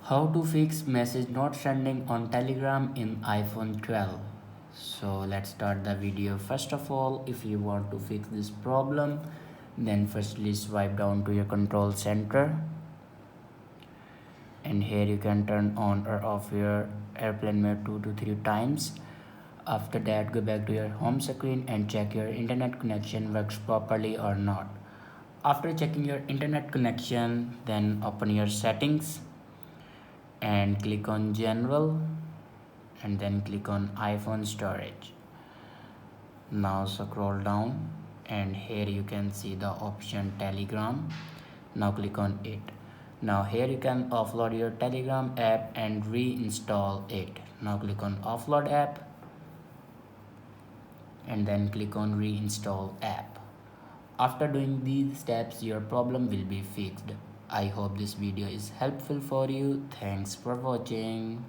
How to fix message not sending on Telegram in iPhone 12. So let's start the video. First of all, if you want to fix this problem, then firstly swipe down to your control center, and here you can turn on or off your airplane mode 2 to 3 times. After that, go back to your home screen and check your internet connection works properly or not. After checking your internet connection, then open your settings and click on general, and then click on iPhone storage. Now scroll down, and here you can see the option Telegram. Now click on it. Now here you can offload your Telegram app and reinstall it. Now click on offload app, and then click on reinstall app. After doing these steps, your problem will be fixed. I hope this video is helpful for you. Thanks for watching.